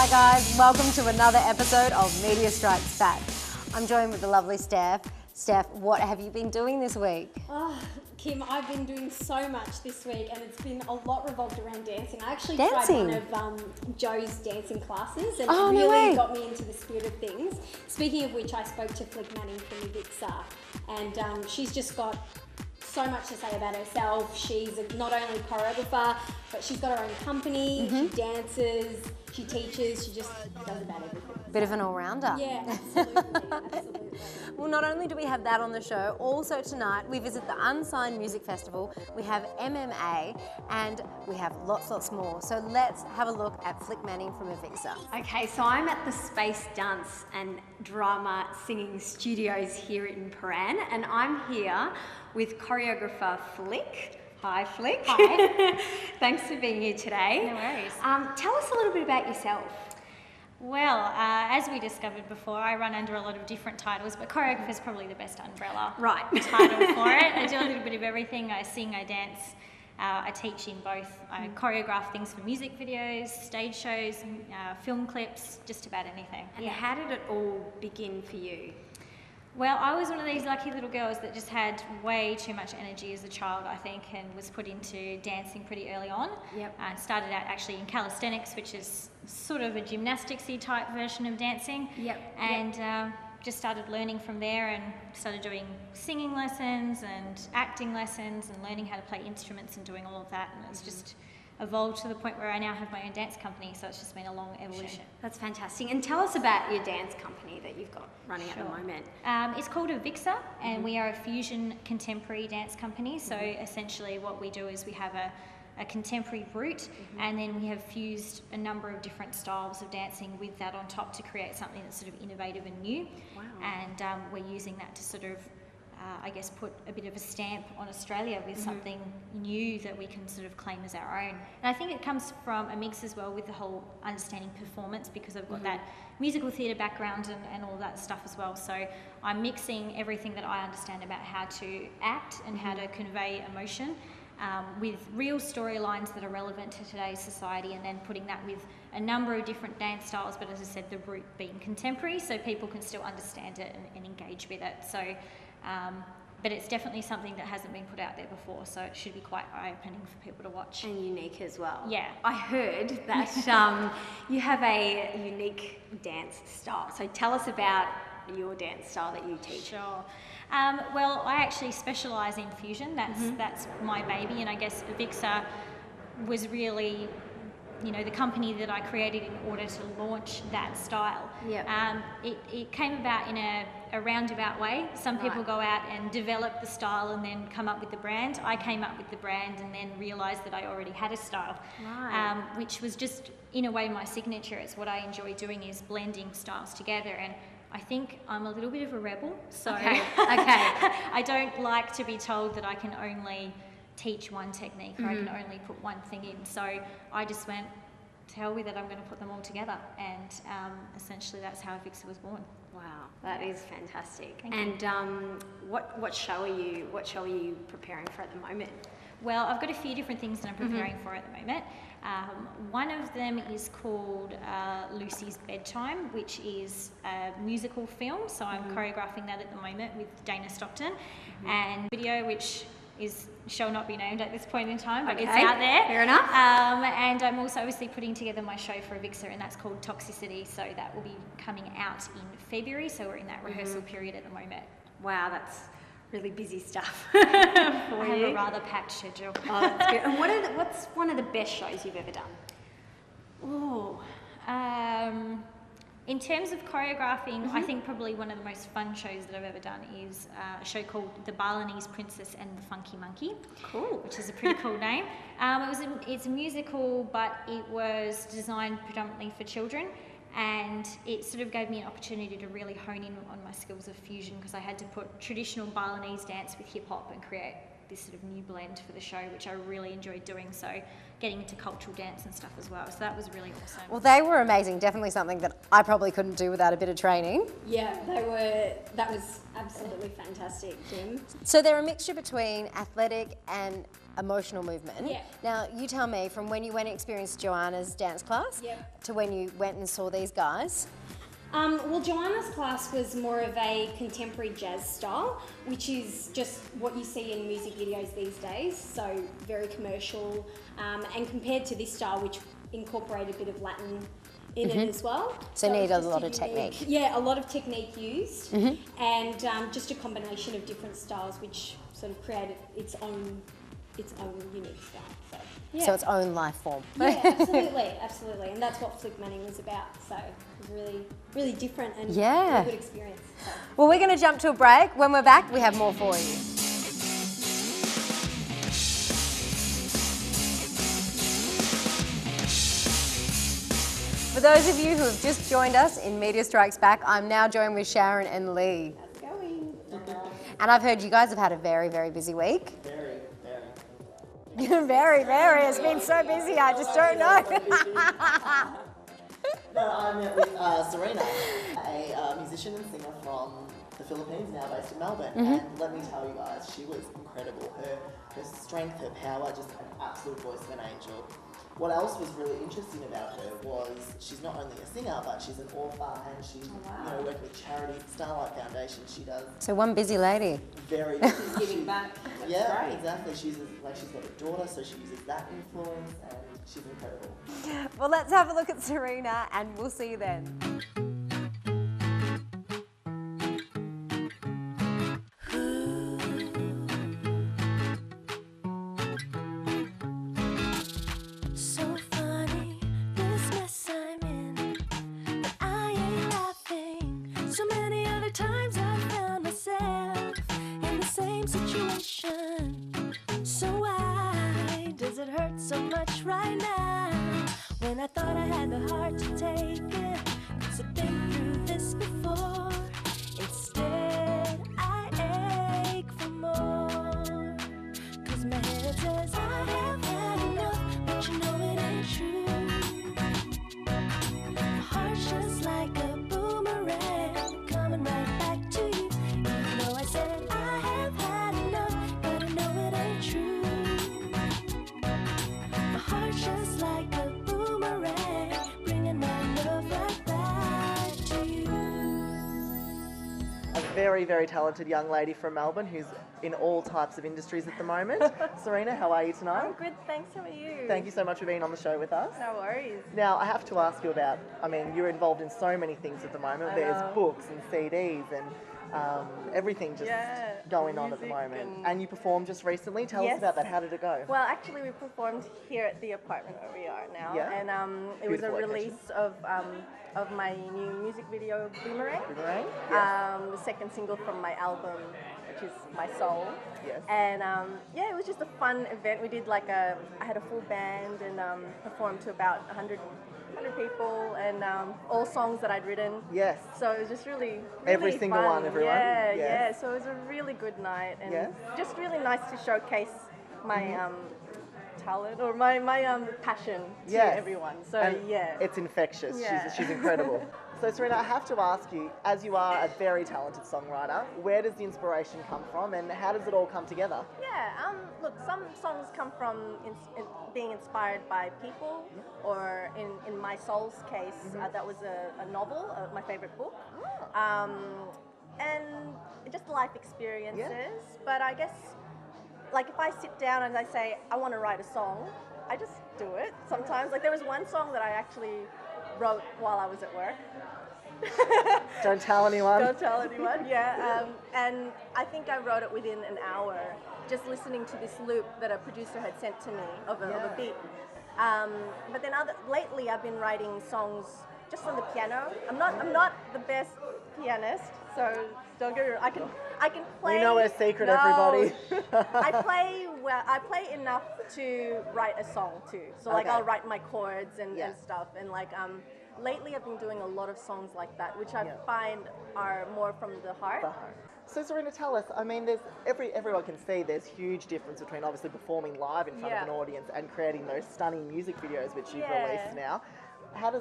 Hi guys, welcome to another episode of Media Strikes Back. I'm joined with the lovely Steph. Steph, what have you been doing this week? Oh, Kim, I've been doing so much this week and it's been a lot revolved around dancing. I actually tried one of Joe's dancing classes and it really got me into the spirit of things. Speaking of which, I spoke to Flic from e10 and she's just got so much to say about herself. She's not only a choreographer, but she's got her own company, she dances, she teaches, she just does about everything. Bit of an all-rounder. Yeah, absolutely. Well, not only do we have that on the show, also tonight we visit the Unsigned Music Festival, we have MMA, and we have lots more. So let's have a look at Flic from e10. Okay, so I'm at the Space Dance and Drama Singing Studios here in Paran, and I'm here with choreographer Flic. Hi, Flic. Hi. Thanks for being here today. No worries. Tell us a little bit about yourself. Well, as we discovered before, I run under a lot of different titles, but choreographer is probably the best umbrella title for it. I do a little bit of everything. I sing, I dance, I teach in both. I choreograph things for music videos, stage shows, film clips, just about anything. And how did it all begin for you? Well, I was one of these lucky little girls that just had way too much energy as a child, I think, and was put into dancing pretty early on. Yep. Started out actually in calisthenics, which is sort of a gymnastics-y type version of dancing. Yep. And just started learning from there and started doing singing lessons and acting lessons and learning how to play instruments and doing all of that. And it's just evolved to the point where I now have my own dance company, so it's just been a long evolution. That's fantastic. And tell us about your dance company that you've got running at the moment. It's called e10, and we are a fusion contemporary dance company. So essentially what we do is we have a contemporary route, and then we have fused a number of different styles of dancing with that on top to create something that's sort of innovative and new. Wow. And we're using that to sort of I guess put a bit of a stamp on Australia with something new that we can sort of claim as our own. And I think it comes from a mix as well with the whole understanding performance, because I've got that musical theatre background and all that stuff as well. So I'm mixing everything that I understand about how to act and how to convey emotion with real storylines that are relevant to today's society, and then putting that with a number of different dance styles, but as I said, the root being contemporary, so people can still understand it and engage with it. So but it's definitely something that hasn't been put out there before, so it should be quite eye-opening for people to watch. And unique as well. Yeah. I heard that you have a unique dance style. So tell us about your dance style that you teach. Sure. Well, I actually specialise in fusion. That's my baby, and I guess e10 was really, you know, the company that I created in order to launch that style. Yep. It came about in a roundabout way. Some people go out and develop the style and then come up with the brand. I came up with the brand and then realised that I already had a style, which was just, in a way, my signature. It's what I enjoy doing, is blending styles together. And I think I'm a little bit of a rebel, so I don't like to be told that I can only teach one technique or I can only put one thing in. So I just went, to hell with it, I'm going to put them all together, and essentially that's how e10 was born. Wow, that is fantastic. Thank you. What show are you preparing for at the moment? Well, I've got a few different things that I'm preparing for at the moment. One of them is called Lucy's Bedtime, which is a musical film. So I'm choreographing that at the moment with Dana Stockton, and video which shall not be named at this point in time, but it's out there. Fair enough. And I'm also obviously putting together my show for e10, and that's called Toxicity. So that will be coming out in February. So we're in that rehearsal period at the moment. Wow, that's really busy stuff. I have a rather packed schedule. Oh, that's good. And what's one of the best shows you've ever done? Oh, in terms of choreographing, I think probably one of the most fun shows that I've ever done is a show called The Balinese Princess and the Funky Monkey. Cool. Which is a pretty cool name. It's a musical, but it was designed predominantly for children, and it sort of gave me an opportunity to really hone in on my skills of fusion, because I had to put traditional Balinese dance with hip hop and create this sort of new blend for the show, which I really enjoyed doing. So getting into cultural dance and stuff as well. So that was really awesome. Well, they were amazing. Definitely something that I probably couldn't do without a bit of training. Yeah, that was absolutely fantastic, Jim. So they're a mixture between athletic and emotional movement. Yeah. Now, you tell me, from when you went and experienced Joanna's dance class to when you went and saw these guys. Well, Joanna's class was more of a contemporary jazz style, which is just what you see in music videos these days, so very commercial, and compared to this style, which incorporated a bit of Latin in it as well. So need it's a just lot of technique. Yeah, a lot of technique used, and just a combination of different styles, which sort of created its own unique style. So, yeah. So its own life form. Yeah, absolutely, absolutely, and that's what Flic Manning was about. So it was really, really different and a good experience. So. Well, we're going to jump to a break. When we're back, we have more for you. For those of you who have just joined us in Media Strikes Back, I'm now joined with Sharon and Lee. How's it going? And I've heard you guys have had a very, very busy week. Very. very. It's been so busy, I just don't know. No, I met with Czarina, a musician and singer from the Philippines, now based in Melbourne. And let me tell you guys, she was incredible. Her strength, her power, just an absolute voice of an angel. What else was really interesting about her was she's not only a singer, but she's an author, and she's working with charities, Starlight Foundation. She does. So one busy lady. Very. She's giving back. Yeah, exactly. She's got a daughter, so she uses that influence, and she's incredible. Well, let's have a look at Czarina, and we'll see you then. I thought I had the heart to take it, 'cause I've been through this before. Instead, I ache for more, 'cause my head says I have had enough, but you know it ain't true. My heart's just like a boomerang, coming right back to you. Even though I said I have had enough, but I know it ain't true. My heart's just like a bringing my love right back to you. A very, very talented young lady from Melbourne who's in all types of industries at the moment. Czarina, how are you tonight? I'm good, thanks. How are you? Thank you so much for being on the show with us. No worries. Now, I have to ask you about, you're involved in so many things at the moment. There's books and CDs and everything just going on at the moment. And you performed just recently. Tell us about that. How did it go? Well, actually, we performed here at the apartment where we are now. Yeah. And it was a release of my new music video, Boomerang. Boomerang? The second single from my album, which is My Soul. Yes. And it was just a fun event. We did I had a full band and performed to about 100 people, and all songs that I'd written. Yes. So it was just really Every single fun. one, everyone. Yeah, Yes. yeah. So it was a really good night, and just really nice to showcase my talent or my passion to everyone. So and yeah, it's infectious. Yeah. She's incredible. So Czarina, I have to ask you, as you are a very talented songwriter, where does the inspiration come from, and how does it all come together? Yeah, look, some songs come from being inspired by people, or in my soul's case, that was a novel, my favorite book, and just life experiences. But I guess, if I sit down and I say, I want to write a song, I just do it sometimes. There was one song that I actually wrote while I was at work. Don't tell anyone. Don't tell anyone, yeah. And I think I wrote it within an hour, just listening to this loop that a producer had sent to me of a beat. But then lately I've been writing songs just on the piano. I'm not the best pianist, so don't get me wrong. I can play. We know our secret, everybody. I play enough to write a song too. So I'll write my chords and stuff, and lately I've been doing a lot of songs like that, which I find are more from the heart. So Czarina, tell us, I mean, there's everyone can see there's huge difference between obviously performing live in front of an audience and creating those stunning music videos which you've released now.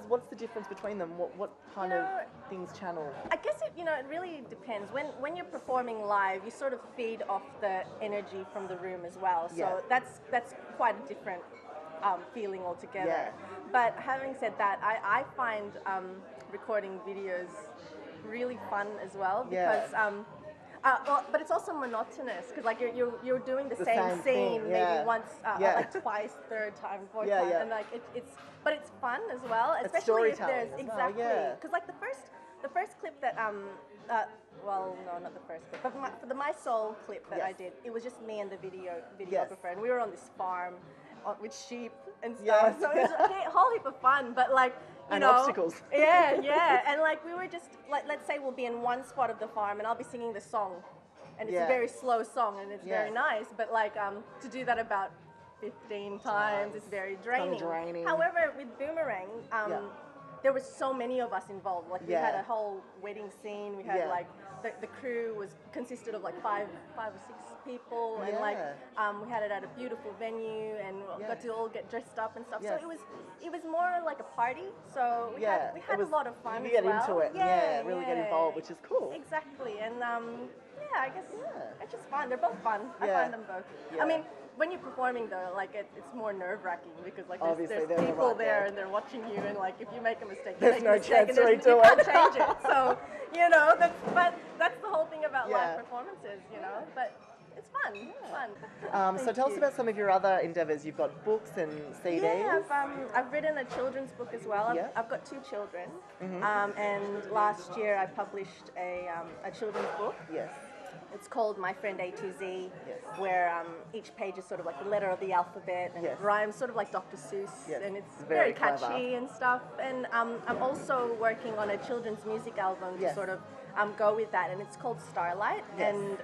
What's the difference between them? What kind of things channel? I guess it really depends. When you're performing live, you sort of feed off the energy from the room as well. So that's quite a different feeling altogether. Yeah. But having said that, I find recording videos really fun as well because. But it's also monotonous because like you're doing the same scene maybe once, like twice, third time, fourth time, and like but it's fun as well, especially if there's because like the first clip that well, no, not the first clip, but for the My Soul clip that I did, it was just me and the videographer, and we were on this farm with sheep and stuff. So it was a whole heap of fun, but like. You know, obstacles. And like we were just like, let's say we'll be in one spot of the farm, and I'll be singing the song, and it's a very slow song, and it's very nice. But like to do that about 15 times, it's very draining. However, with Boomerang, there was so many of us involved. Like we had a whole wedding scene. We had like the crew consisted of like five or six people, and like we had it at a beautiful venue, and got to all get dressed up and stuff. So it was more like a party. So we had a lot of fun. You get into it, really get involved, which is cool. Exactly, and I guess it's just fun. They're both fun. I find them both. I mean, when you're performing though, like it's more nerve-wracking because like there's people there and they're watching you, and like if you make a mistake, you make a mistake, and you can't change it. So that's the whole thing about live performances, But it's fun. It's fun. So tell us about some of your other endeavours. You've got books and CDs. Yeah, I've written a children's book as well. I've got 2 children, and last year I published a children's book. Yes. It's called My Friend A to Z, where each page is sort of like the letter of the alphabet, and it rhymes sort of like Dr. Seuss, and it's very catchy and stuff. And I'm also working on a children's music album to sort of go with that, and it's called Starlight, and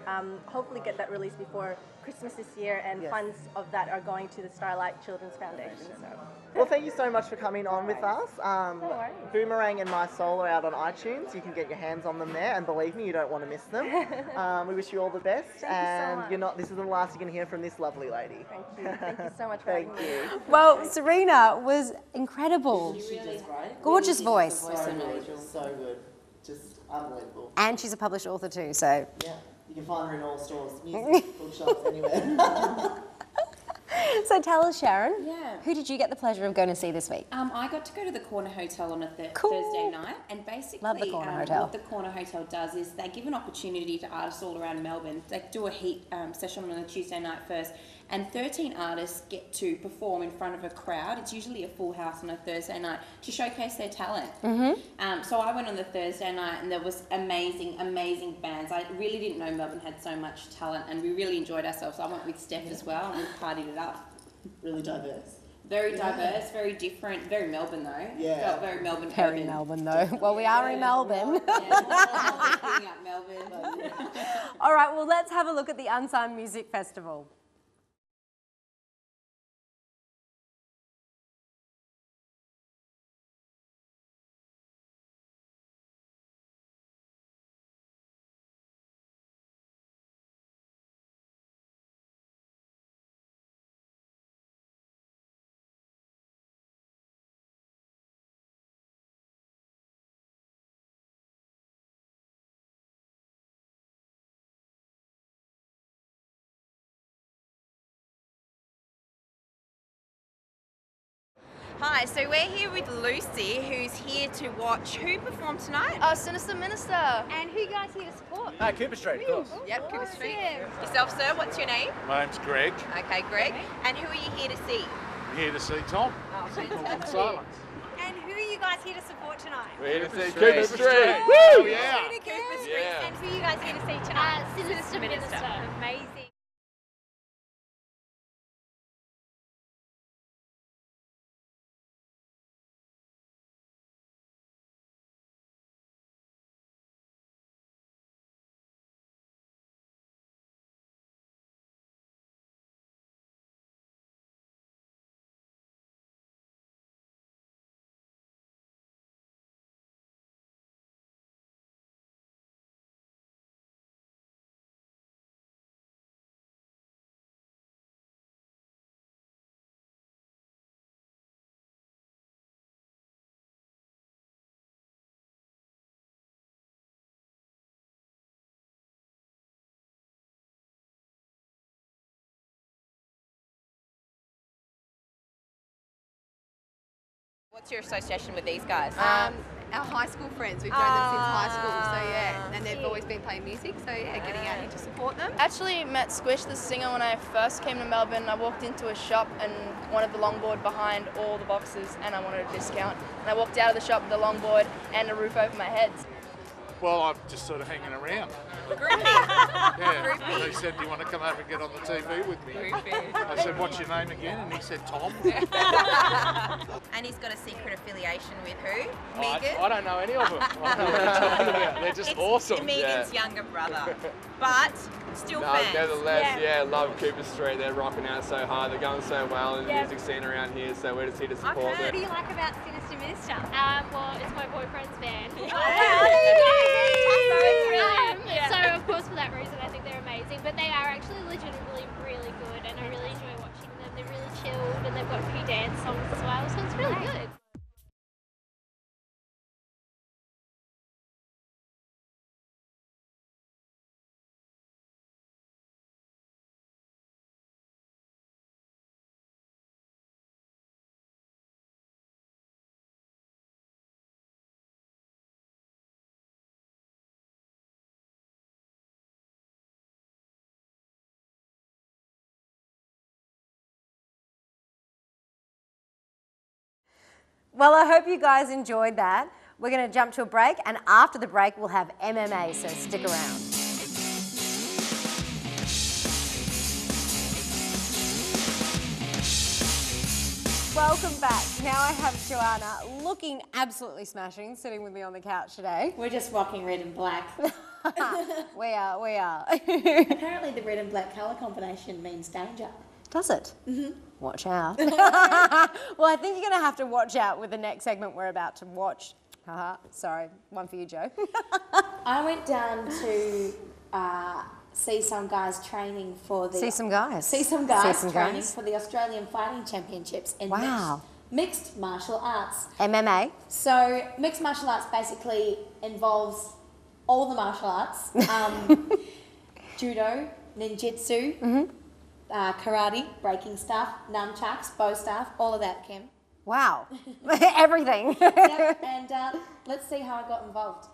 hopefully get that released before Christmas this year, and funds of that are going to the Starlight Children's Foundation. So. Well, thank you so much for coming on with us. Boomerang and My Soul are out on iTunes. You can get your hands on them there, and believe me, you don't want to miss them. We wish you all the best. Thank you so much. This isn't the last you're going to hear from this lovely lady. Thank you. Thank you so much for having me. Well, Czarina was incredible. She does great. Gorgeous voice. So good. Just unbelievable. And she's a published author too, so. Yeah, you can find her in all stores, music, bookshops, anywhere. So tell us, Sharon, Yeah. who did you get the pleasure of going to see this week? I got to go to the Corner Hotel on a Cool. Thursday night, and basically Love the Corner Hotel. what the Corner Hotel does is they give an opportunity to artists all around Melbourne. They do a heat session on a Tuesday night first, and 13 artists get to perform in front of a crowd. It's usually a full house on a Thursday night to showcase their talent. So I went on the Thursday night, and there was amazing bands. I really didn't know Melbourne had so much talent, and we really enjoyed ourselves. I went with Steph as well, and we partied it up. Really diverse. Very diverse, very different, very Melbourne though. Yeah. Felt very Melbourne. Very urban. Melbourne though. Well, we are in Melbourne. Yeah. Picking up Melbourne. All right, well, let's have a look at the Unsigned Music Festival. Hi, so we're here with Lucy, who's here to watch who performed tonight? Sinister Minister. And who you guys here to support? Cooper Street, of course. Yep, Cooper Street. Yourself, sir, what's your name? My name's Greg. Okay, Greg. And who are you here to see? I'm here to see Tom. Oh, fantastic. Silence. And who are you guys here to support tonight? We're here to see Cooper Cooper Street. Street. Woo! Woo! Yeah. Cooper Street. Yeah. And who are you guys here to see tonight? Sinister Minister. Amazing. What's your association with these guys? Our high school friends. We've known them since high school, so yeah, and they've always been playing music, so yeah, getting out here to support them. Actually met Squish, the singer, when I first came to Melbourne. I walked into a shop and wanted the longboard behind all the boxes, and I wanted a discount. And I walked out of the shop with the longboard and a roof over my head. Well, I'm just sort of hanging around. Groupie. Yeah. They said, do you want to come over and get on the TV with me? I said, what's your name again? And he said, Tom. And he's got a secret affiliation with who? Megan? I don't know any of them. I don't know what you're talking about. They're just awesome. Megan's younger brother. But still fans. Nevertheless, love Cooper Street. They're rocking out so hard. They're going so well in the music scene around here, so we're just here to support them. What do you like about Sinister Minister? Well, it's my boyfriend's band. Yeah. So of course for that reason I think they're amazing, but they are actually legitimately really good and I really enjoy watching them. They're really chilled and they've got a few dance songs as well, so it's really good. Well, I hope you guys enjoyed that. We're going to jump to a break, and after the break, we'll have MMA, so stick around. Welcome back. Now I have Joanna looking absolutely smashing, sitting with me on the couch today. We're just rocking red and black. We are. Apparently the red and black colour combination means danger. Does it? Mm-hmm. Watch out. Well, I think you're going to have to watch out with the next segment we're about to watch. Sorry, one for you, Joe. I went down to see some guys training for the... See some guys training for the Australian Fighting Championships in mixed martial arts. MMA. So mixed martial arts basically involves all the martial arts. Judo, ninjutsu, karate, breaking stuff, nunchucks, bow staff, all of that, Kim. Wow. Everything. Yep. And let's see how I got involved.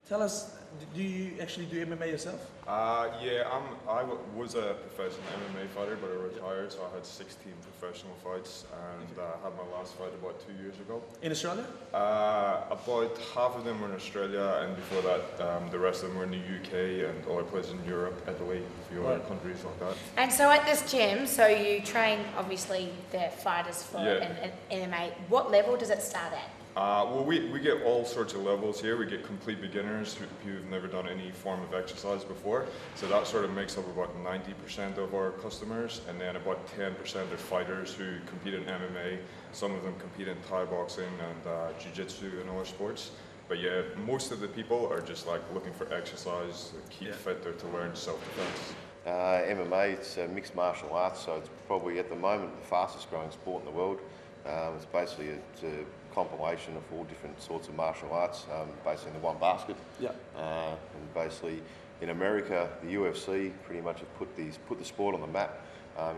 Tell us, do you actually do MMA yourself? Yeah, I was a professional MMA fighter, but I retired, so I had 16 professional fights, and I had my last fight about 2 years ago. In Australia? About half of them were in Australia, and before that, the rest of them were in the UK and other places in Europe, Italy, a few other countries like that. And so at this gym, so you train, obviously, the fighters for an MMA. What level does it start at? Well, we get all sorts of levels here. We get complete beginners who've never done any form of exercise before. So that sort of makes up about 90% of our customers. And then about 10% are fighters who compete in MMA. Some of them compete in Thai boxing and jiu-jitsu and other sports. But yeah, most of the people are just like looking for exercise, keep fit, or to learn self-defense. MMA, it's mixed martial arts, so it's probably at the moment the fastest growing sport in the world. It's basically a compilation of all different sorts of martial arts, basically in the one basket. And basically, in America, the UFC pretty much have put the sport on the map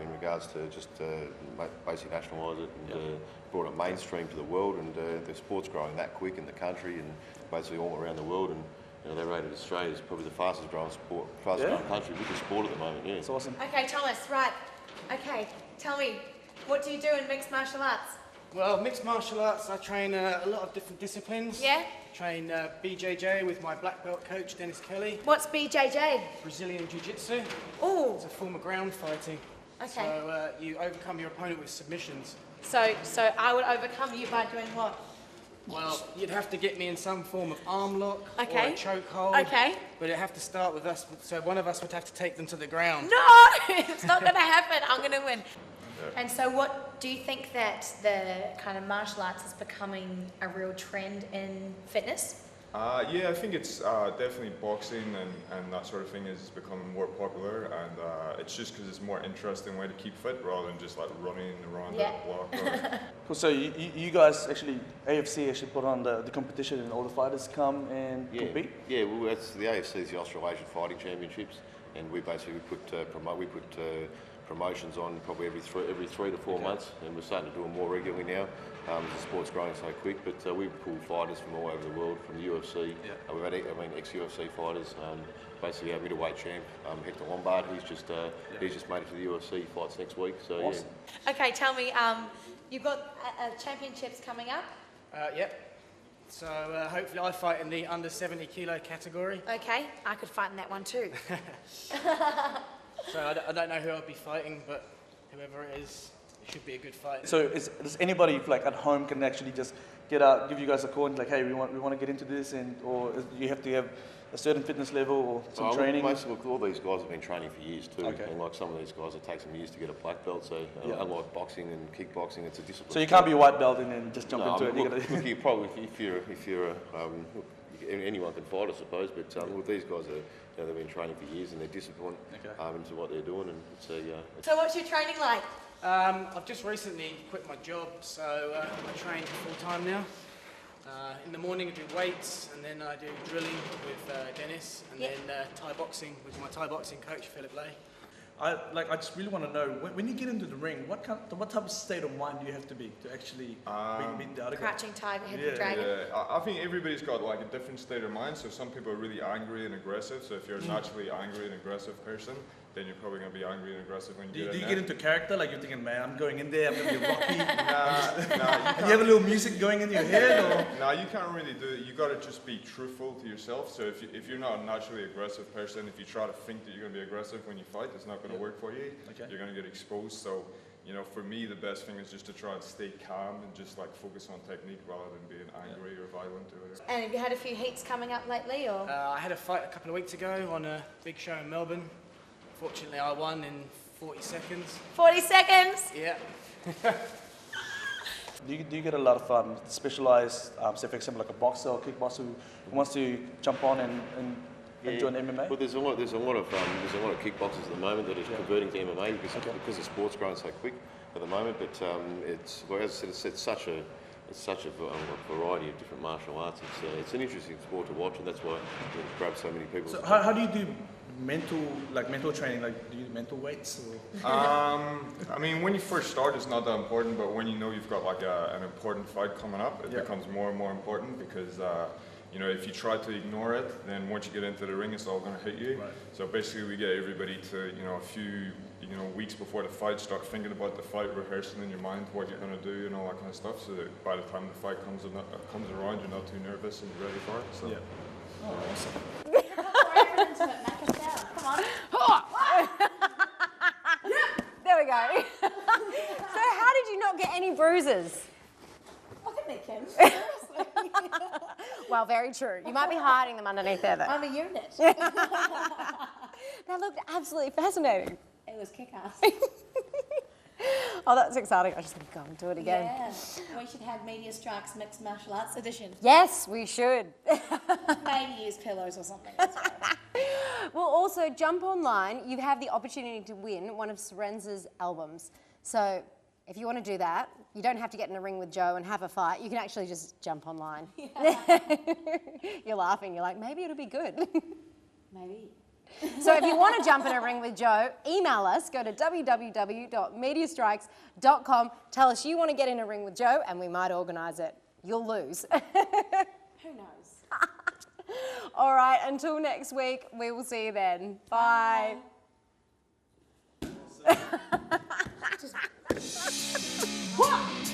in regards to just basically nationalise it and brought it mainstream to the world. And the sport's growing that quick in the country and basically all around the world. And you know, they rated Australia as probably the fastest growing country with the sport at the moment. Yeah, it's awesome. Okay, Thomas. Right. Okay, tell me, what do you do in mixed martial arts? Well, mixed martial arts, I train a lot of different disciplines. Yeah? Train BJJ with my black belt coach, Dennis Kelly. What's BJJ? Brazilian Jiu-Jitsu. Oh. It's a form of ground fighting. Okay. So you overcome your opponent with submissions. So I would overcome you by doing what? Well, you'd have to get me in some form of arm lock or a chokehold. Okay. But it'd have to start with us, so one of us would have to take them to the ground. No! It's not going to happen. I'm going to win. And so what do you think that the kind of martial arts is becoming a real trend in fitness? Yeah, I think it's definitely boxing and that sort of thing is becoming more popular, and it's just because it's a more interesting way to keep fit rather than just like running around the block. Cool. So you guys actually, AFC actually put on the competition and all the fighters come and compete? Yeah, well, that's the AFC is the Australasian Fighting Championships, and we basically put promotions on probably every 3 to 4 months, and we're starting to do them more regularly now. The sport's growing so quick, but we pull fighters from all over the world, from the UFC. We've had, ex-UFC fighters. Basically, our middleweight champ, Hector Lombard, he's just made it to the UFC. Fights next week. So awesome. Okay, tell me, you've got championships coming up. Yep. So hopefully I fight in the under 70 kilo category. Okay, I could fight in that one too. So I don't know who I'll be fighting, but whoever it is, it should be a good fight. So does anybody like at home can actually just get out, give you guys a call and like, hey, we want to get into this, or you have to have a certain fitness level or some training? All these guys have been training for years too, and like some of these guys, it takes them years to get a black belt. So unlike boxing and kickboxing, it's a discipline. So you can't be a white belt and then just jump into it. Look, you probably if you're anyone can fight, I suppose. But with these guys, they've been training for years and they're disciplined into what they're doing. And so what's your training like? I've just recently quit my job, so I train full time now. In the morning I do weights, and then I do drilling with Dennis, and then Thai boxing with my Thai boxing coach, Flic. I just really want to know, when you get into the ring, what type of state of mind do you have to be to actually beat the other guy? Crouching tiger, hidden dragon? Yeah, I think everybody's got like a different state of mind. So some people are really angry and aggressive. So if you're a naturally angry and aggressive person, then you're probably going to be angry and aggressive when you get in there. Do you get into character? Like you're thinking, man, I'm going in there, I'm going to be Rocky. You have a little music going in your head? Or? No, you can't really do it. You got to just be truthful to yourself. So if you're not a naturally aggressive person, if you try to think that you're going to be aggressive when you fight, it's not going to work for you. You're going to get exposed. So, for me, the best thing is just to try and stay calm and just like focus on technique rather than being angry or violent or whatever. And have you had a few heats coming up lately, or? I had a fight a couple of weeks ago on a big show in Melbourne. Fortunately, I won in 40 seconds. 40 seconds? Yeah. Do you get a lot of specialized, say for example, like a boxer or kickboxer who wants to jump on and join MMA? Well, there's a lot of kickboxers at the moment that are converting to MMA because the sport's growing so quick at the moment. But as I said, it's such a variety of different martial arts. It's an interesting sport to watch, and that's why it grabs so many people. So how do you do mental training? Like, do you do mental weights? I mean, when you first start, it's not that important, but when you know you've got like an important fight coming up, it becomes more and more important because if you try to ignore it, then once you get into the ring, it's all going to hit you. Right. So basically, we get everybody to a few weeks before the fight, start thinking about the fight, rehearsing in your mind what you're going to do and all that kind of stuff, so that by the time the fight comes around, you're not too nervous and you're ready for it. So. Yeah. Oh, awesome. Come on. There we go. So how did you not get any bruises? I can make him. Well, very true. You might be hiding them underneath there, though. I'm a unit. That looked absolutely fascinating. It was kick-ass. Oh, that's exciting. I just want to go and do it again. Yeah. We should have Media Strikes Mixed Martial Arts Edition. Yes, we should. Maybe use pillows or something. Well, also, jump online. You have the opportunity to win one of Sorenza's albums. So if you want to do that, you don't have to get in a ring with Joe and have a fight. You can actually just jump online. Yeah. You're laughing. You're like, maybe it'll be good. Maybe. So if you want to jump in a ring with Joe, email us. Go to www.mediastrikes.com. Tell us you want to get in a ring with Joe and we might organise it. You'll lose. Who knows? All right, until next week, we will see you then. Bye. What?